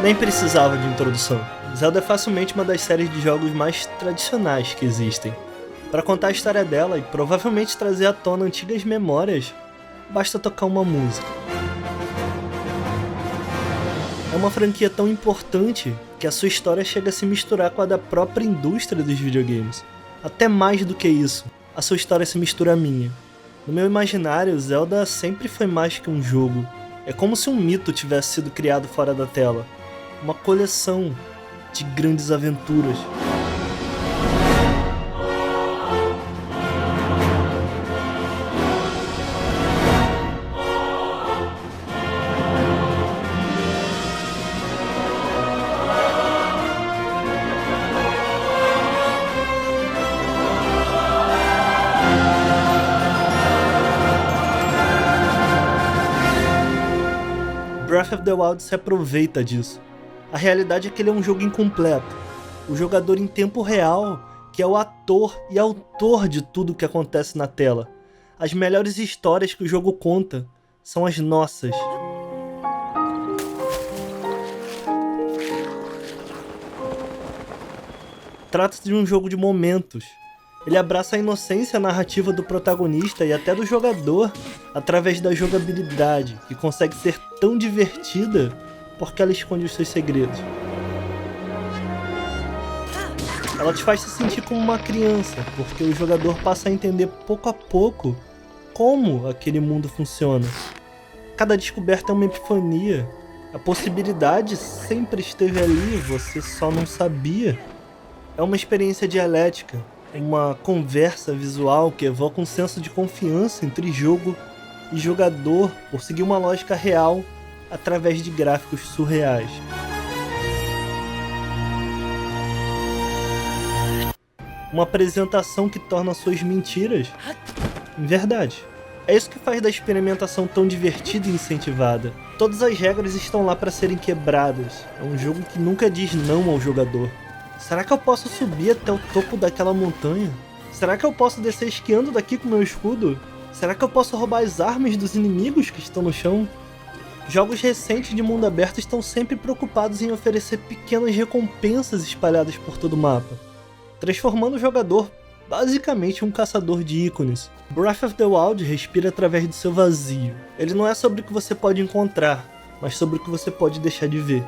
Nem precisava de introdução. Zelda é facilmente uma das séries de jogos mais tradicionais que existem. Para contar a história dela e provavelmente trazer à tona antigas memórias, basta tocar uma música. É uma franquia tão importante que a sua história chega a se misturar com a da própria indústria dos videogames. Até mais do que isso, a sua história se mistura à minha. No meu imaginário, Zelda sempre foi mais que um jogo. É como se um mito tivesse sido criado fora da tela. Uma coleção de grandes aventuras. Breath of the Wild se aproveita disso. A realidade é que ele é um jogo incompleto. O jogador em tempo real, que é o ator e autor de tudo que acontece na tela. As melhores histórias que o jogo conta são as nossas. Trata-se de um jogo de momentos. Ele abraça a inocência narrativa do protagonista e até do jogador através da jogabilidade, que consegue ser tão divertida porque ela esconde os seus segredos. Ela te faz se sentir como uma criança, porque o jogador passa a entender pouco a pouco como aquele mundo funciona. Cada descoberta é uma epifania. A possibilidade sempre esteve ali, você só não sabia. É uma experiência dialética, uma conversa visual que evoca um senso de confiança entre jogo e jogador por seguir uma lógica real através de gráficos surreais. Uma apresentação que torna suas mentiras em verdade. É isso que faz da experimentação tão divertida e incentivada. Todas as regras estão lá para serem quebradas. É um jogo que nunca diz não ao jogador. Será que eu posso subir até o topo daquela montanha? Será que eu posso descer esquiando daqui com meu escudo? Será que eu posso roubar as armas dos inimigos que estão no chão? Jogos recentes de mundo aberto estão sempre preocupados em oferecer pequenas recompensas espalhadas por todo o mapa, transformando o jogador basicamente em um caçador de ícones. Breath of the Wild respira através do seu vazio. Ele não é sobre o que você pode encontrar, mas sobre o que você pode deixar de ver.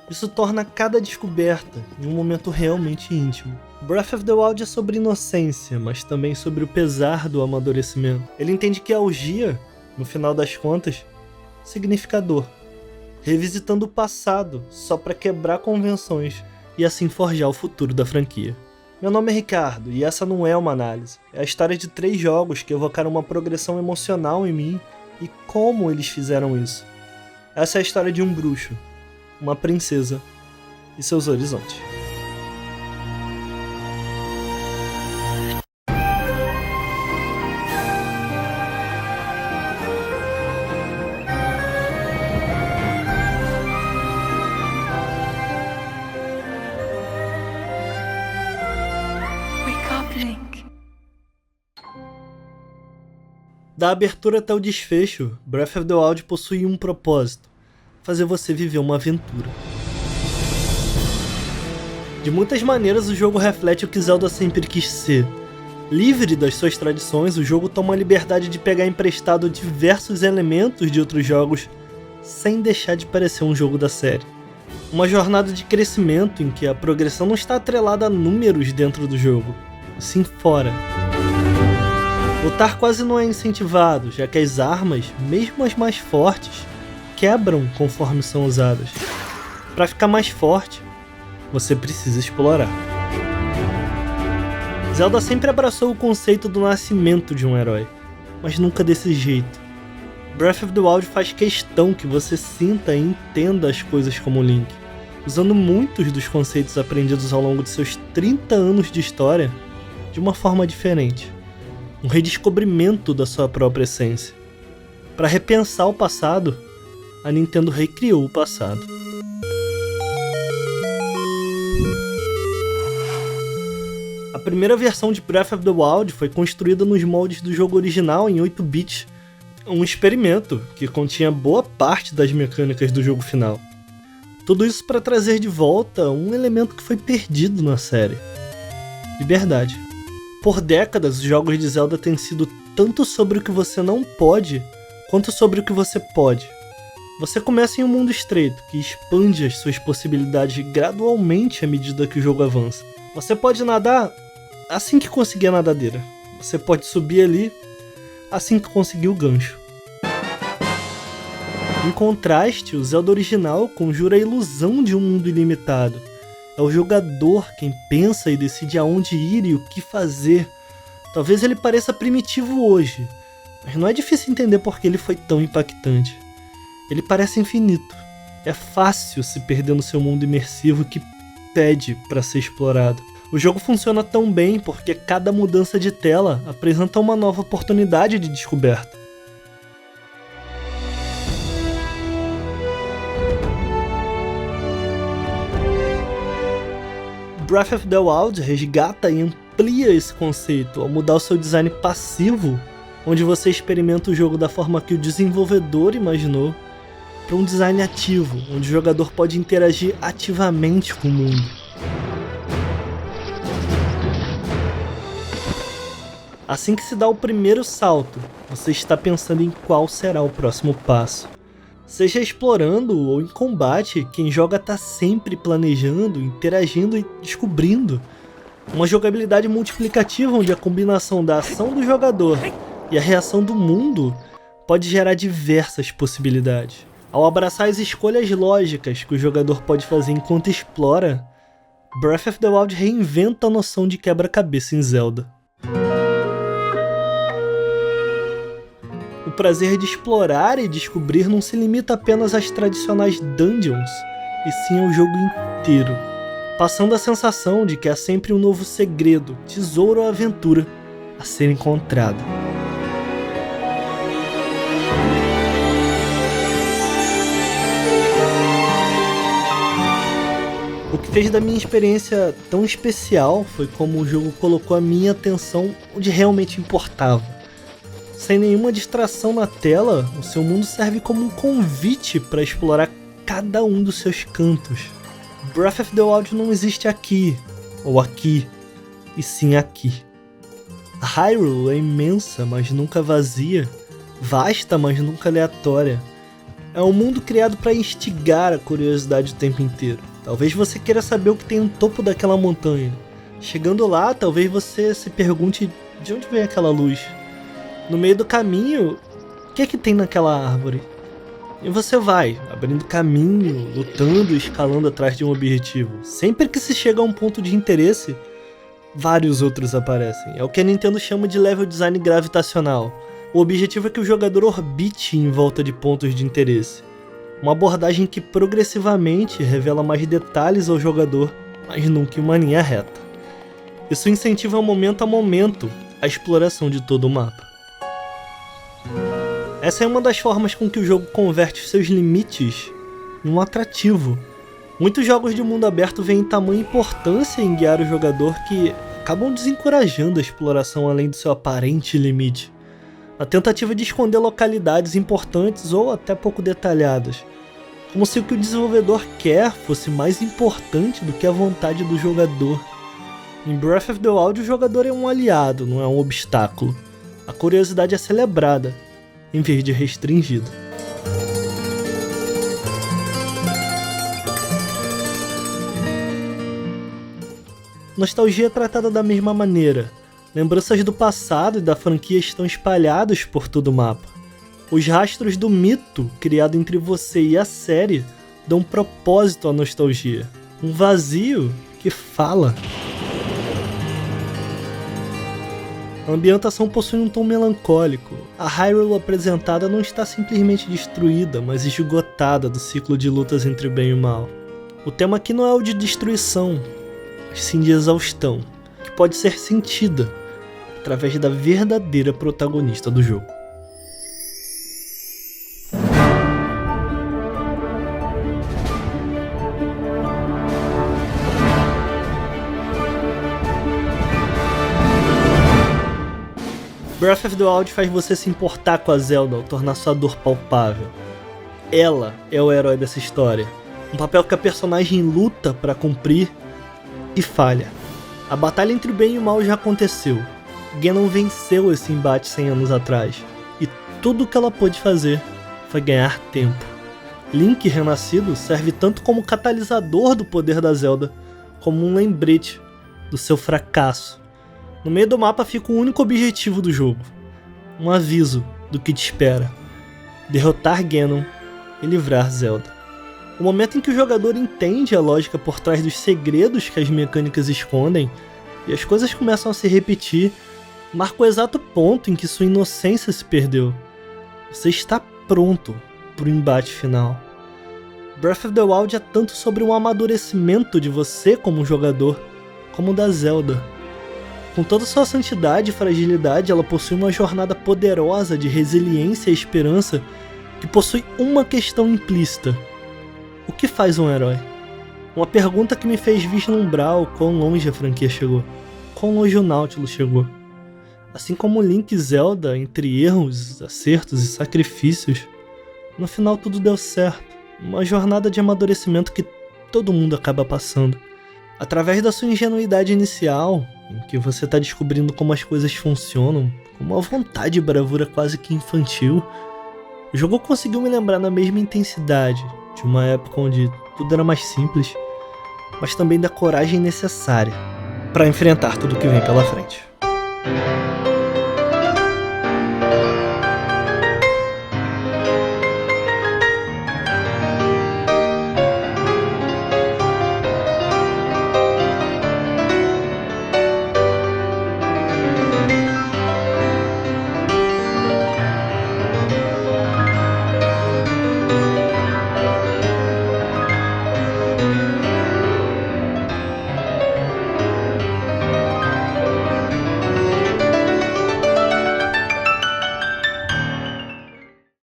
Isso torna cada descoberta em um momento realmente íntimo. Breath of the Wild é sobre inocência, mas também sobre o pesar do amadurecimento. Ele entende que a algia, no final das contas, significa dor, revisitando o passado só para quebrar convenções e assim forjar o futuro da franquia. Meu nome é Ricardo e essa não é uma análise. É a história de 3 jogos que evocaram uma progressão emocional em mim e como eles fizeram isso. Essa é a história de um bruxo, uma princesa e seus horizontes. Da abertura até o desfecho, Breath of the Wild possui um propósito: fazer você viver uma aventura. De muitas maneiras, o jogo reflete o que Zelda sempre quis ser. Livre das suas tradições, o jogo toma a liberdade de pegar emprestado diversos elementos de outros jogos sem deixar de parecer um jogo da série. Uma jornada de crescimento em que a progressão não está atrelada a números dentro do jogo, sim fora. Lutar quase não é incentivado, já que as armas, mesmo as mais fortes, quebram conforme são usadas. Para ficar mais forte, você precisa explorar. Zelda sempre abraçou o conceito do nascimento de um herói, mas nunca desse jeito. Breath of the Wild faz questão que você sinta e entenda as coisas como Link, usando muitos dos conceitos aprendidos ao longo de seus 30 anos de história de uma forma diferente. Um redescobrimento da sua própria essência. Para repensar o passado, a Nintendo recriou o passado. A primeira versão de Breath of the Wild foi construída nos moldes do jogo original em 8 bits, um experimento que continha boa parte das mecânicas do jogo final. Tudo isso para trazer de volta um elemento que foi perdido na série: liberdade. Por décadas, os jogos de Zelda têm sido tanto sobre o que você não pode, quanto sobre o que você pode. Você começa em um mundo estreito, que expande as suas possibilidades gradualmente à medida que o jogo avança. Você pode nadar assim que conseguir a nadadeira. Você pode subir ali assim que conseguir o gancho. Em contraste, o Zelda original conjura a ilusão de um mundo ilimitado. É o jogador quem pensa e decide aonde ir e o que fazer. Talvez ele pareça primitivo hoje, mas não é difícil entender por que ele foi tão impactante. Ele parece infinito. É fácil se perder no seu mundo imersivo que pede para ser explorado. O jogo funciona tão bem porque cada mudança de tela apresenta uma nova oportunidade de descoberta. Breath of the Wild resgata e amplia esse conceito ao mudar o seu design passivo, onde você experimenta o jogo da forma que o desenvolvedor imaginou, para um design ativo, onde o jogador pode interagir ativamente com o mundo. Assim que se dá o primeiro salto, você está pensando em qual será o próximo passo. Seja explorando ou em combate, quem joga está sempre planejando, interagindo e descobrindo. Uma jogabilidade multiplicativa onde a combinação da ação do jogador e a reação do mundo pode gerar diversas possibilidades. Ao abraçar as escolhas lógicas que o jogador pode fazer enquanto explora, Breath of the Wild reinventa a noção de quebra-cabeça em Zelda. O prazer de explorar e descobrir não se limita apenas às tradicionais dungeons, e sim ao jogo inteiro, passando a sensação de que há sempre um novo segredo, tesouro ou aventura a ser encontrado. O que fez da minha experiência tão especial foi como o jogo colocou a minha atenção onde realmente importava. Sem nenhuma distração na tela, o seu mundo serve como um convite para explorar cada um dos seus cantos. Breath of the Wild não existe aqui, ou aqui, e sim aqui. Hyrule é imensa, mas nunca vazia, vasta, mas nunca aleatória. É um mundo criado para instigar a curiosidade o tempo inteiro. Talvez você queira saber o que tem no topo daquela montanha. Chegando lá, talvez você se pergunte de onde vem aquela luz. No meio do caminho, o que é que tem naquela árvore? E você vai, abrindo caminho, lutando e escalando atrás de um objetivo. Sempre que se chega a um ponto de interesse, vários outros aparecem. É o que a Nintendo chama de level design gravitacional. O objetivo é que o jogador orbite em volta de pontos de interesse. Uma abordagem que progressivamente revela mais detalhes ao jogador, mas nunca em uma linha reta. Isso incentiva momento a momento a exploração de todo o mapa. Essa é uma das formas com que o jogo converte os seus limites em um atrativo. Muitos jogos de mundo aberto veem tamanha importância em guiar o jogador que acabam desencorajando a exploração além do seu aparente limite. A tentativa de esconder localidades importantes ou até pouco detalhadas, como se o que o desenvolvedor quer fosse mais importante do que a vontade do jogador. Em Breath of the Wild, o jogador é um aliado, não é um obstáculo. A curiosidade é celebrada, em vez de restringida. Nostalgia é tratada da mesma maneira. Lembranças do passado e da franquia estão espalhadas por todo o mapa. Os rastros do mito criado entre você e a série dão propósito à nostalgia. Um vazio que fala. A ambientação possui um tom melancólico. A Hyrule apresentada não está simplesmente destruída, mas esgotada do ciclo de lutas entre o bem e o mal. O tema aqui não é o de destruição, mas sim de exaustão, que pode ser sentida através da verdadeira protagonista do jogo. Breath of the Wild faz você se importar com a Zelda ao tornar sua dor palpável. Ela é o herói dessa história, um papel que a personagem luta para cumprir e falha. A batalha entre o bem e o mal já aconteceu. Ganon venceu esse embate 100 anos atrás, e tudo o que ela pôde fazer foi ganhar tempo. Link renascido serve tanto como catalisador do poder da Zelda, como um lembrete do seu fracasso. No meio do mapa fica o único objetivo do jogo, um aviso do que te espera: derrotar Ganon e livrar Zelda. O momento em que o jogador entende a lógica por trás dos segredos que as mecânicas escondem e as coisas começam a se repetir, marca o exato ponto em que sua inocência se perdeu. Você está pronto para o embate final. Breath of the Wild é tanto sobre um amadurecimento de você como jogador, como da Zelda. Com toda sua santidade e fragilidade, ela possui uma jornada poderosa de resiliência e esperança que possui uma questão implícita: o que faz um herói? Uma pergunta que me fez vislumbrar o quão longe a franquia chegou, quão longe o Nautilus chegou. Assim como Link e Zelda, entre erros, acertos e sacrifícios, no final tudo deu certo. Uma jornada de amadurecimento que todo mundo acaba passando. Através da sua ingenuidade inicial, em que você está descobrindo como as coisas funcionam, com uma vontade e bravura quase que infantil, o jogo conseguiu me lembrar na mesma intensidade de uma época onde tudo era mais simples, mas também da coragem necessária para enfrentar tudo que vem pela frente.